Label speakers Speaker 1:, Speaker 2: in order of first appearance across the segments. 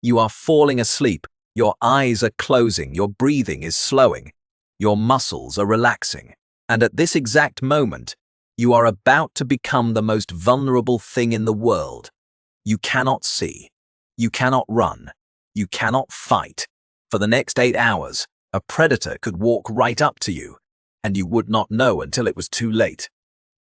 Speaker 1: You are falling asleep, your eyes are closing, your breathing is slowing, your muscles are relaxing. And at this exact moment, you are about to become the most vulnerable thing in the world. You cannot see. You cannot run. You cannot fight. For the next 8 hours, a predator could walk right up to you, and you would not know until it was too late.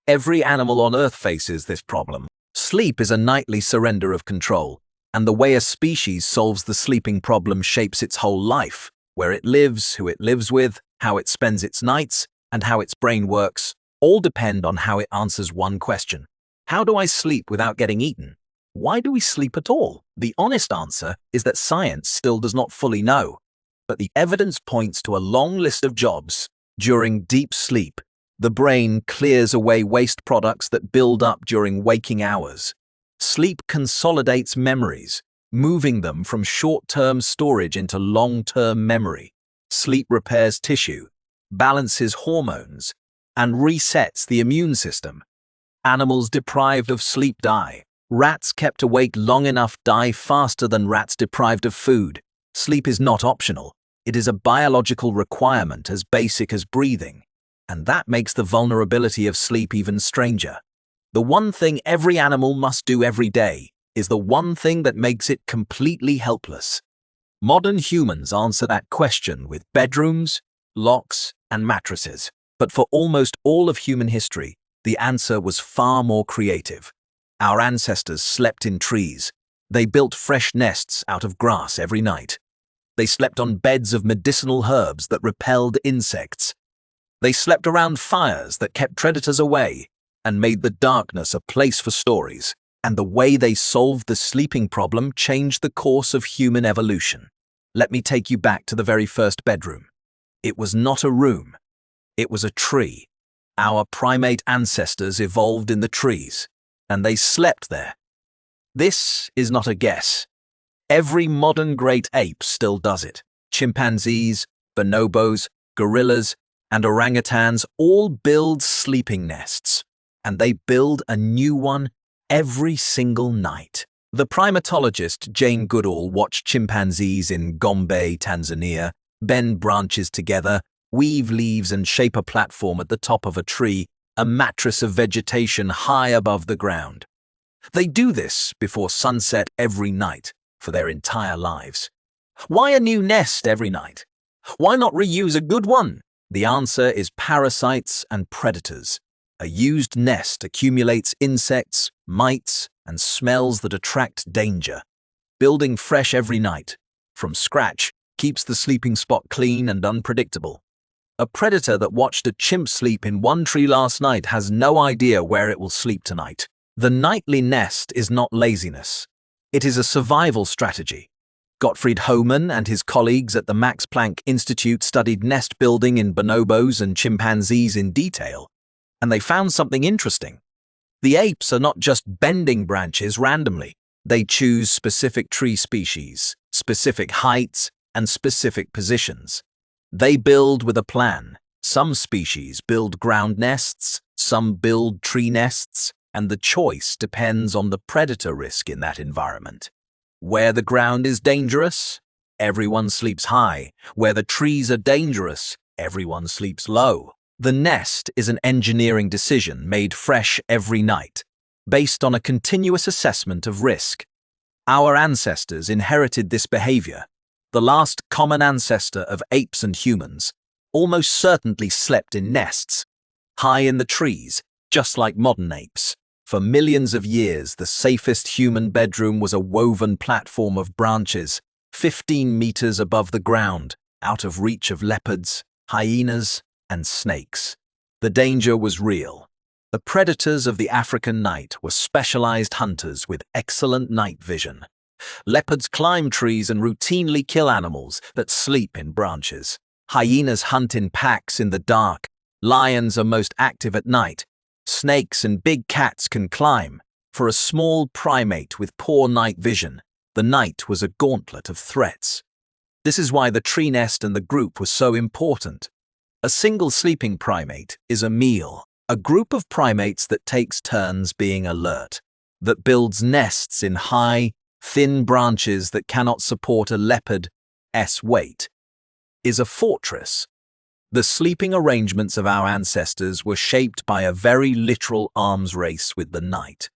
Speaker 1: Every animal on Earth faces this problem. Sleep is a nightly surrender of control, and the way a species solves the sleeping problem shapes its whole life. Where it lives, who it lives with, how it spends its nights, and how its brain works, all depend on how it answers one question. How do I sleep without getting eaten? Why do we sleep at all? The honest answer is that science still does not fully know, but the evidence points to a long list of jobs. During deep sleep, the brain clears away waste products that build up during waking hours. Sleep consolidates memories, moving them from short-term storage into long-term memory. Sleep repairs tissue, balances hormones, and resets the immune system. Animals deprived of sleep die. Rats kept awake long enough die faster than rats deprived of food. Sleep is not optional. It is a biological requirement as basic as breathing. And that makes the vulnerability of sleep even stranger. The one thing every animal must do every day is the one thing that makes it completely helpless. Modern humans answer that question with bedrooms, locks, and mattresses. But for almost all of human history, the answer was far more creative. Our ancestors slept in trees. They built fresh nests out of grass every night. They slept on beds of medicinal herbs that repelled insects. They slept around fires that kept predators away and made the darkness a place for stories. And the way they solved the sleeping problem changed the course of human evolution. Let me take you back to the very first bedroom. It was not a room. It was a tree. Our primate ancestors evolved in the trees, and they slept there. This is not a guess. Every modern great ape still does it. Chimpanzees, bonobos, gorillas, and orangutans all build sleeping nests, and they build a new one every single night. The primatologist Jane Goodall watched chimpanzees in Gombe, Tanzania, bend branches together, weave leaves and shape a platform at the top of a tree, a mattress of vegetation high above the ground. They do this before sunset every night for their entire lives. Why a new nest every night? Why not reuse a good one? The answer is parasites and predators. A used nest accumulates insects, mites, and smells that attract danger. Building fresh every night, from scratch, keeps the sleeping spot clean and unpredictable. A predator that watched a chimp sleep in one tree last night has no idea where it will sleep tonight. The nightly nest is not laziness. It is a survival strategy. Gottfried Hohmann and his colleagues at the Max Planck Institute studied nest building in bonobos and chimpanzees in detail, and they found something interesting. The apes are not just bending branches randomly. They choose specific tree species, specific heights, and specific positions. They build with a plan. Some species build ground nests, some build tree nests, and the choice depends on the predator risk in that environment. Where the ground is dangerous, everyone sleeps high. Where the trees are dangerous, everyone sleeps low. The nest is an engineering decision made fresh every night, based on a continuous assessment of risk. Our ancestors inherited this behavior. The last common ancestor of apes and humans almost certainly slept in nests, high in the trees, just like modern apes. For millions of years, the safest human bedroom was a woven platform of branches, 15 meters above the ground, out of reach of leopards, hyenas, and snakes. The danger was real. The predators of the African night were specialized hunters with excellent night vision. Leopards climb trees and routinely kill animals that sleep in branches. Hyenas hunt in packs in the dark. Lions are most active at night. Snakes and big cats can climb. For a small primate with poor night vision, the night was a gauntlet of threats. This is why the tree nest and the group was so important. A single sleeping primate is a meal. A group of primates that takes turns being alert, that builds nests in high, thin branches that cannot support a leopard's weight, is a fortress. The sleeping arrangements of our ancestors were shaped by a very literal arms race with the night.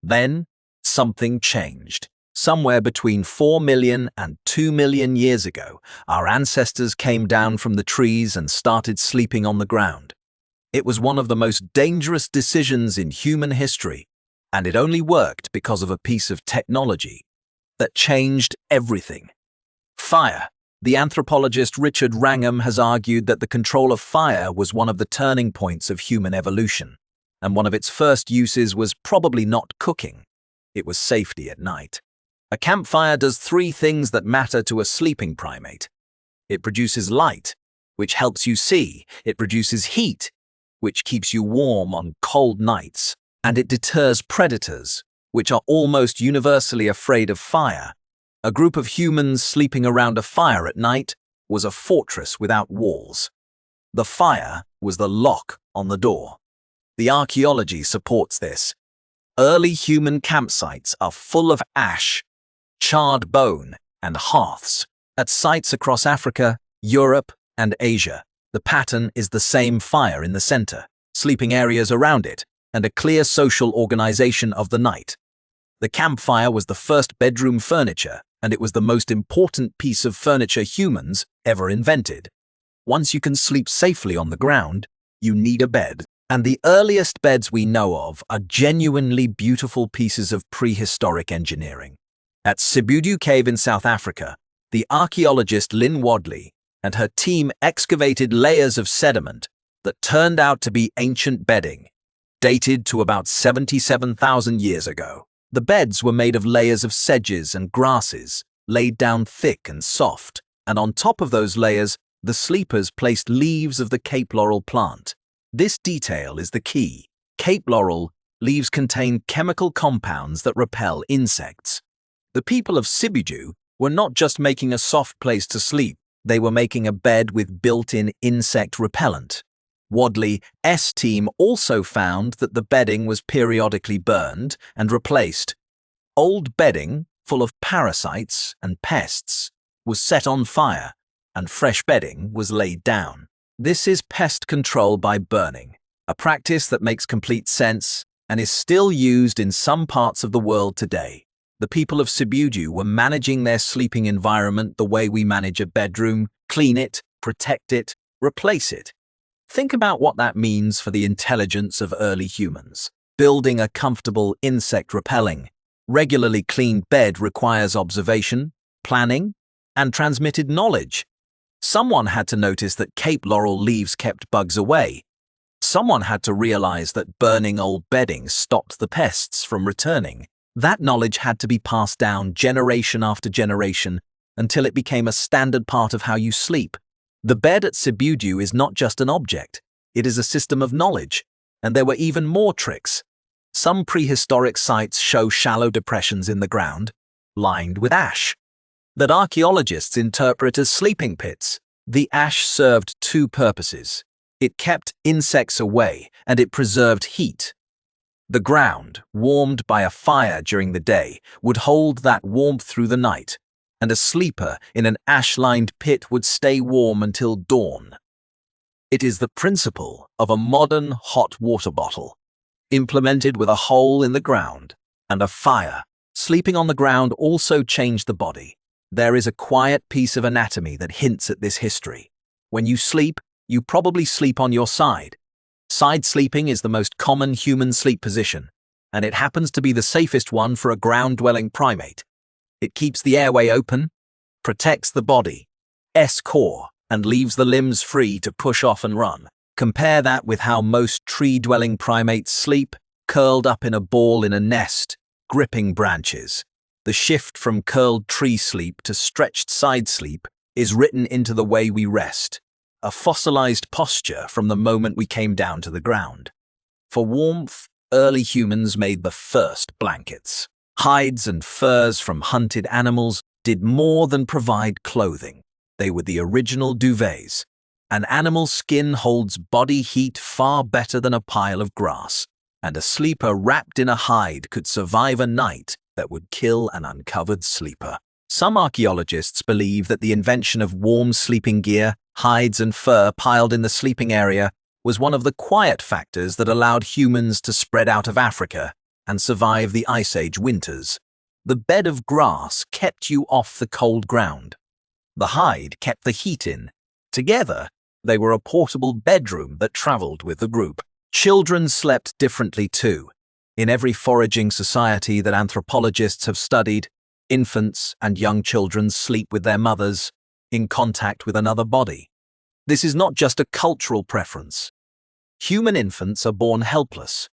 Speaker 1: Then, something changed. Somewhere between 4 million and 2 million years ago, our ancestors came down from the trees and started sleeping on the ground. It was one of the most dangerous decisions in human history, and it only worked because of a piece of technology that changed everything. Fire. The anthropologist Richard Wrangham has argued that the control of fire was one of the turning points of human evolution, and one of its first uses was probably not cooking. It was safety at night. A campfire does 3 things that matter to a sleeping primate. It produces light, which helps you see. It produces heat, which keeps you warm on cold nights. And it deters predators, which are almost universally afraid of fire. A group of humans sleeping around a fire at night was a fortress without walls. The fire was the lock on the door. The archaeology supports this. Early human campsites are full of ash, charred bone, and hearths. At sites across Africa, Europe, and Asia, the pattern is the same: fire in the center, sleeping areas around it, and a clear social organization of the night. The campfire was the first bedroom furniture, and it was the most important piece of furniture humans ever invented. Once you can sleep safely on the ground, you need a bed. And the earliest beds we know of are genuinely beautiful pieces of prehistoric engineering. At Sibudu Cave in South Africa, the archaeologist Lyn Wadley and her team excavated layers of sediment that turned out to be ancient bedding, dated to about 77,000 years ago. The beds were made of layers of sedges and grasses, laid down thick and soft, and on top of those layers, the sleepers placed leaves of the Cape laurel plant. This detail is the key. Cape laurel leaves contain chemical compounds that repel insects. The people of Sibudu were not just making a soft place to sleep, they were making a bed with built-in insect repellent. Wadley's team also found that the bedding was periodically burned and replaced. Old bedding, full of parasites and pests, was set on fire, and fresh bedding was laid down. This is pest control by burning, a practice that makes complete sense and is still used in some parts of the world today. The people of Sibudu were managing their sleeping environment the way we manage a bedroom: clean it, protect it, replace it. Think about what that means for the intelligence of early humans. Building a comfortable, insect-repelling, regularly cleaned bed requires observation, planning, and transmitted knowledge. Someone had to notice that Cape laurel leaves kept bugs away. Someone had to realize that burning old bedding stopped the pests from returning. That knowledge had to be passed down generation after generation until it became a standard part of how you sleep. The bed at Sibudu is not just an object, it is a system of knowledge, and there were even more tricks. Some prehistoric sites show shallow depressions in the ground, lined with ash, that archaeologists interpret as sleeping pits. The ash served 2 purposes. It kept insects away, and it preserved heat. The ground, warmed by a fire during the day, would hold that warmth through the night, and a sleeper in an ash-lined pit would stay warm until dawn. It is the principle of a modern hot water bottle, implemented with a hole in the ground and a fire. Sleeping on the ground also changed the body. There is a quiet piece of anatomy that hints at this history. When you sleep, you probably sleep on your side. Side sleeping is the most common human sleep position, and it happens to be the safest one for a ground-dwelling primate. It keeps the airway open, protects the body's core, and leaves the limbs free to push off and run. Compare that with how most tree-dwelling primates sleep, curled up in a ball in a nest, gripping branches. The shift from curled tree sleep to stretched side sleep is written into the way we rest, a fossilized posture from the moment we came down to the ground. For warmth, early humans made the first blankets. Hides and furs from hunted animals did more than provide clothing. They were the original duvets. An animal's skin holds body heat far better than a pile of grass, and a sleeper wrapped in a hide could survive a night that would kill an uncovered sleeper. Some archaeologists believe that the invention of warm sleeping gear, hides and fur piled in the sleeping area was one of the quiet factors that allowed humans to spread out of Africa and survive the Ice Age winters. The bed of grass kept you off the cold ground. The hide kept the heat in. Together, they were a portable bedroom that traveled with the group. Children slept differently too. In every foraging society that anthropologists have studied, infants and young children sleep with their mothers, in contact with another body. This is not just a cultural preference. Human infants are born helpless,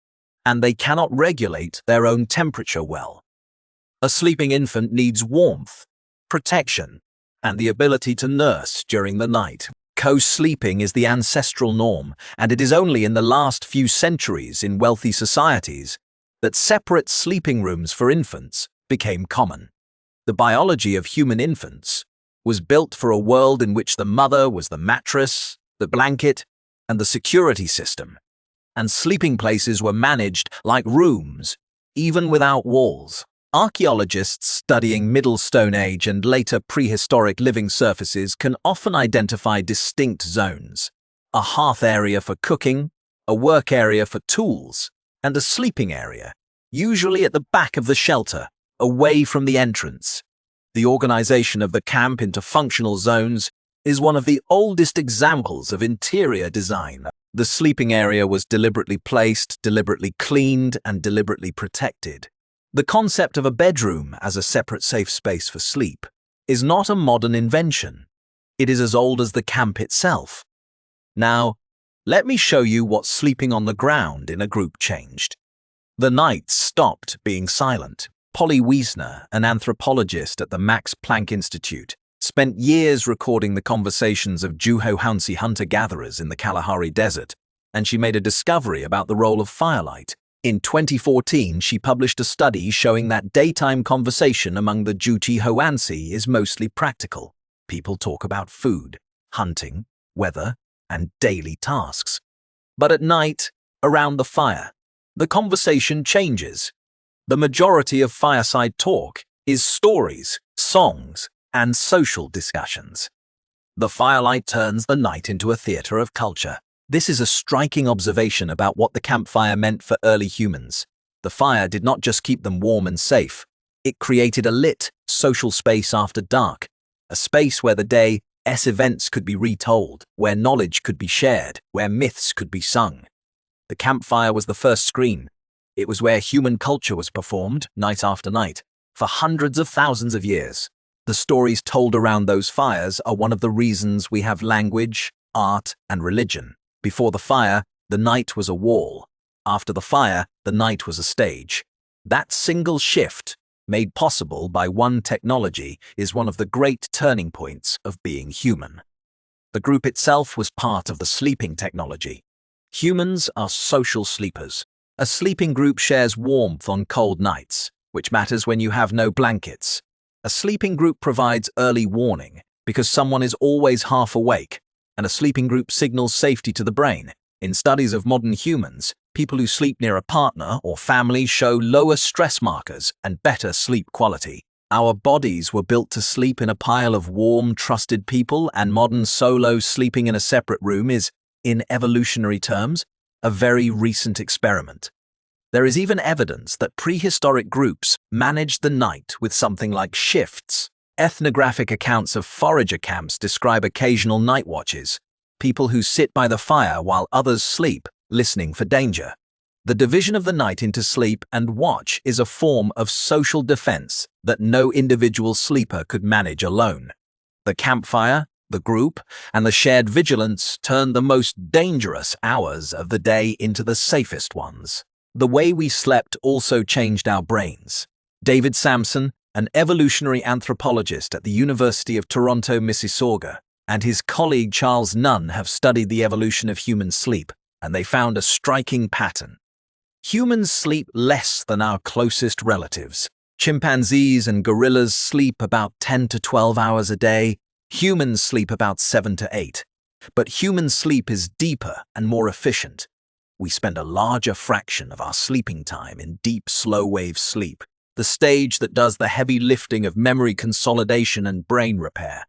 Speaker 1: and they cannot regulate their own temperature well. A sleeping infant needs warmth, protection, and the ability to nurse during the night. Co-sleeping is the ancestral norm, and it is only in the last few centuries in wealthy societies that separate sleeping rooms for infants became common. The biology of human infants was built for a world in which the mother was the mattress, the blanket, and the security system, and sleeping places were managed like rooms, even without walls. Archaeologists studying Middle Stone Age and later prehistoric living surfaces can often identify distinct zones: a hearth area for cooking, a work area for tools, and a sleeping area, usually at the back of the shelter, away from the entrance. The organization of the camp into functional zones is one of the oldest examples of interior design. The sleeping area was deliberately placed, deliberately cleaned, and deliberately protected. The concept of a bedroom as a separate safe space for sleep is not a modern invention. It is as old as the camp itself. Now, let me show you what sleeping on the ground in a group changed. The night stopped being silent. Polly Wiesner, an anthropologist at the Max Planck Institute, spent years recording the conversations of Juho-Hansi hunter-gatherers in the Kalahari Desert, and she made a discovery about the role of firelight. In 2014, she published a study showing that daytime conversation among the Juho-Hansi is mostly practical. People talk about food, hunting, weather, and daily tasks. But at night, around the fire, the conversation changes. The majority of fireside talk is stories, songs, and social discussions. The firelight turns the night into a theater of culture. This is a striking observation about what the campfire meant for early humans. The fire did not just keep them warm and safe. It created a lit, social space after dark, a space where the day's events could be retold, where knowledge could be shared, where myths could be sung. The campfire was the first screen. It was where human culture was performed, night after night, for hundreds of thousands of years. The stories told around those fires are one of the reasons we have language, art, and religion. Before the fire, the night was a wall. After the fire, the night was a stage. That single shift, made possible by one technology, is one of the great turning points of being human. The group itself was part of the sleeping technology. Humans are social sleepers. A sleeping group shares warmth on cold nights, which matters when you have no blankets. A sleeping group provides early warning because someone is always half awake, and a sleeping group signals safety to the brain. In studies of modern humans, people who sleep near a partner or family show lower stress markers and better sleep quality. Our bodies were built to sleep in a pile of warm, trusted people, and modern solo sleeping in a separate room is, in evolutionary terms, a very recent experiment. There is even evidence that prehistoric groups managed the night with something like shifts. Ethnographic accounts of forager camps describe occasional night watches, people who sit by the fire while others sleep, listening for danger. The division of the night into sleep and watch is a form of social defense that no individual sleeper could manage alone. The campfire, the group, and the shared vigilance turned the most dangerous hours of the day into the safest ones. The way we slept also changed our brains. David Sampson, an evolutionary anthropologist at the University of Toronto, Mississauga, and his colleague Charles Nunn have studied the evolution of human sleep, and they found a striking pattern. Humans sleep less than our closest relatives. Chimpanzees and gorillas sleep about 10 to 12 hours a day. Humans sleep about 7 to 8. But human sleep is deeper and more efficient. We spend a larger fraction of our sleeping time in deep, slow-wave sleep, the stage that does the heavy lifting of memory consolidation and brain repair.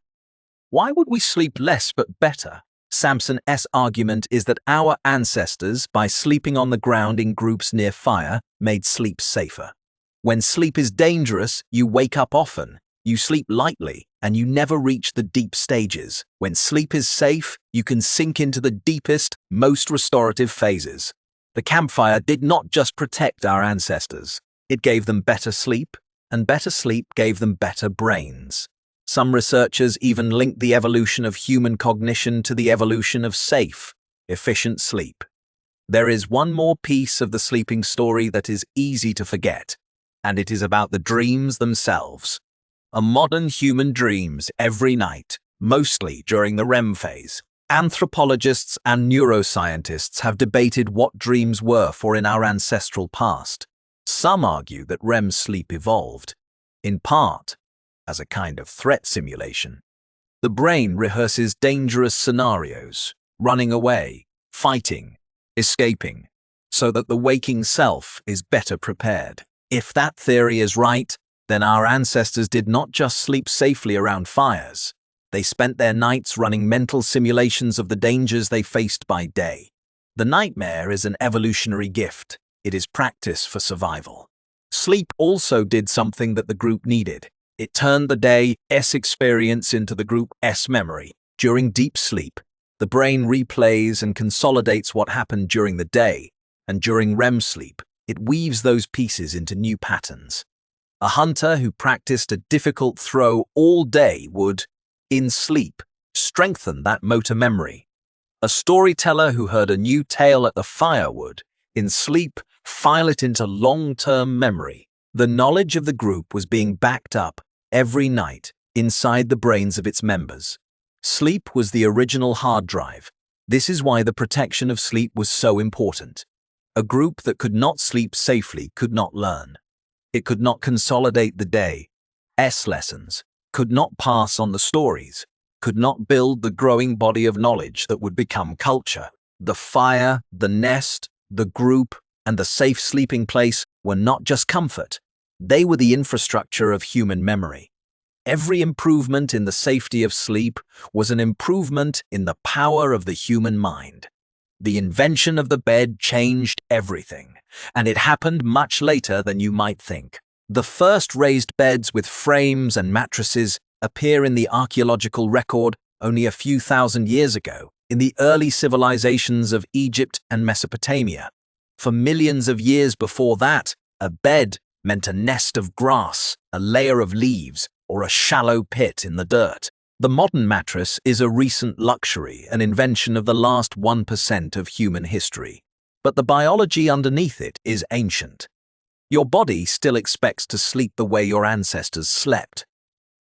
Speaker 1: Why would we sleep less but better? Samson's argument is that our ancestors, by sleeping on the ground in groups near fire, made sleep safer. When sleep is dangerous, you wake up often, you sleep lightly, and you never reach the deep stages. When sleep is safe, you can sink into the deepest, most restorative phases. The campfire did not just protect our ancestors. It gave them better sleep, and better sleep gave them better brains. Some researchers even link the evolution of human cognition to the evolution of safe, efficient sleep. There is one more piece of the sleeping story that is easy to forget, and it is about the dreams themselves. A modern human dreams every night, mostly during the REM phase. Anthropologists and neuroscientists have debated what dreams were for in our ancestral past. Some argue that REM sleep evolved, in part, as a kind of threat simulation. The brain rehearses dangerous scenarios, running away, fighting, escaping, so that the waking self is better prepared. If that theory is right, then our ancestors did not just sleep safely around fires. They spent their nights running mental simulations of the dangers they faced by day. The nightmare is an evolutionary gift. It is practice for survival. Sleep also did something that the group needed. It turned the day's experience into the group's memory. During deep sleep, the brain replays and consolidates what happened during the day, and during REM sleep, it weaves those pieces into new patterns. A hunter who practiced a difficult throw all day would, in sleep, strengthen that motor memory. A storyteller who heard a new tale at the fire would, in sleep, file it into long-term memory. The knowledge of the group was being backed up every night inside the brains of its members. Sleep was the original hard drive. This is why the protection of sleep was so important. A group that could not sleep safely could not learn. It could not consolidate the day's lessons, could not pass on the stories, could not build the growing body of knowledge that would become culture. The fire, the nest, the group, and the safe sleeping place were not just comfort. They were the infrastructure of human memory. Every improvement in the safety of sleep was an improvement in the power of the human mind. The invention of the bed changed everything, and it happened much later than you might think. The first raised beds with frames and mattresses appear in the archaeological record only a few thousand years ago, in the early civilizations of Egypt and Mesopotamia. For millions of years before that, a bed meant a nest of grass, a layer of leaves, or a shallow pit in the dirt. The modern mattress is a recent luxury, an invention of the last 1% of human history. But the biology underneath it is ancient. Your body still expects to sleep the way your ancestors slept.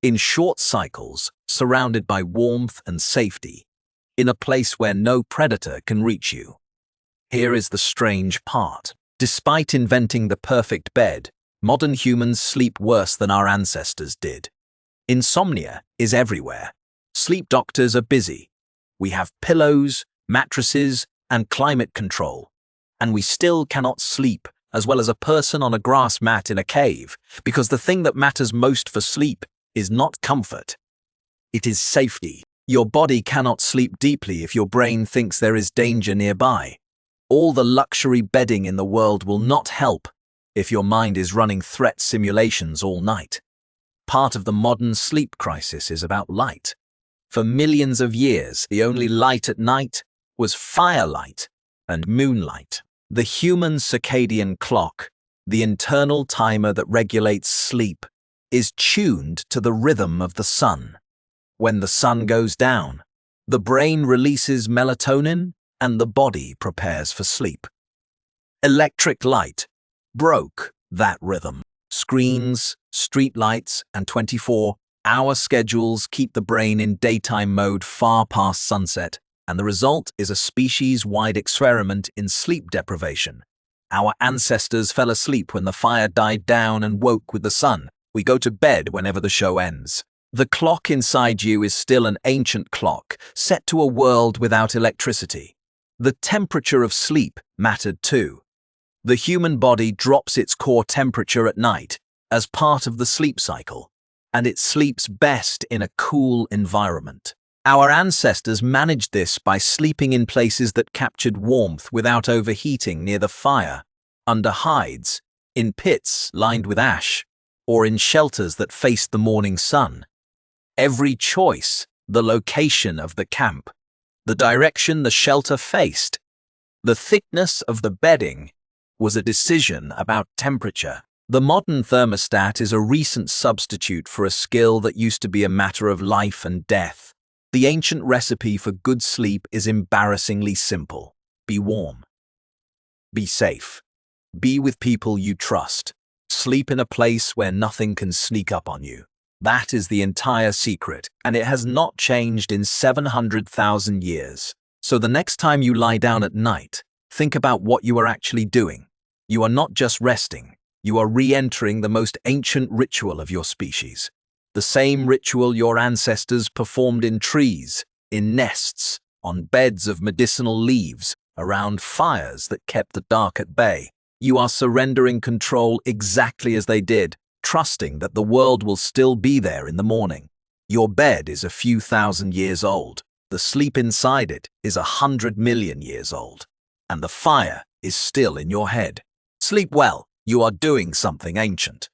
Speaker 1: In short cycles, surrounded by warmth and safety, in a place where no predator can reach you. Here is the strange part. Despite inventing the perfect bed, modern humans sleep worse than our ancestors did. Insomnia is everywhere. Sleep doctors are busy. We have pillows, mattresses, and climate control. And we still cannot sleep as well as a person on a grass mat in a cave, because the thing that matters most for sleep is not comfort. It is safety. Your body cannot sleep deeply if your brain thinks there is danger nearby. All the luxury bedding in the world will not help if your mind is running threat simulations all night. Part of the modern sleep crisis is about light. For millions of years, the only light at night was firelight and moonlight. The human circadian clock, the internal timer that regulates sleep, is tuned to the rhythm of the sun. When the sun goes down, the brain releases melatonin and the body prepares for sleep. Electric light broke that rhythm. Screens, streetlights, and 24-hour schedules keep the brain in daytime mode far past sunset, and the result is a species-wide experiment in sleep deprivation. Our ancestors fell asleep when the fire died down and woke with the sun. We go to bed whenever the show ends. The clock inside you is still an ancient clock, set to a world without electricity. The temperature of sleep mattered too. The human body drops its core temperature at night, as part of the sleep cycle, and it sleeps best in a cool environment. Our ancestors managed this by sleeping in places that captured warmth without overheating near the fire, under hides, in pits lined with ash, or in shelters that faced the morning sun. Every choice, the location of the camp, the direction the shelter faced, the thickness of the bedding, was a decision about temperature. The modern thermostat is a recent substitute for a skill that used to be a matter of life and death. The ancient recipe for good sleep is embarrassingly simple. Be warm. Be safe. Be with people you trust. Sleep in a place where nothing can sneak up on you. That is the entire secret, and it has not changed in 700,000 years. So the next time you lie down at night, think about what you are actually doing. You are not just resting. You are re-entering the most ancient ritual of your species. The same ritual your ancestors performed in trees, in nests, on beds of medicinal leaves, around fires that kept the dark at bay. You are surrendering control exactly as they did, trusting that the world will still be there in the morning. Your bed is a few thousand years old. The sleep inside it is 100 million years old. And the fire is still in your head. Sleep well. You are doing something ancient.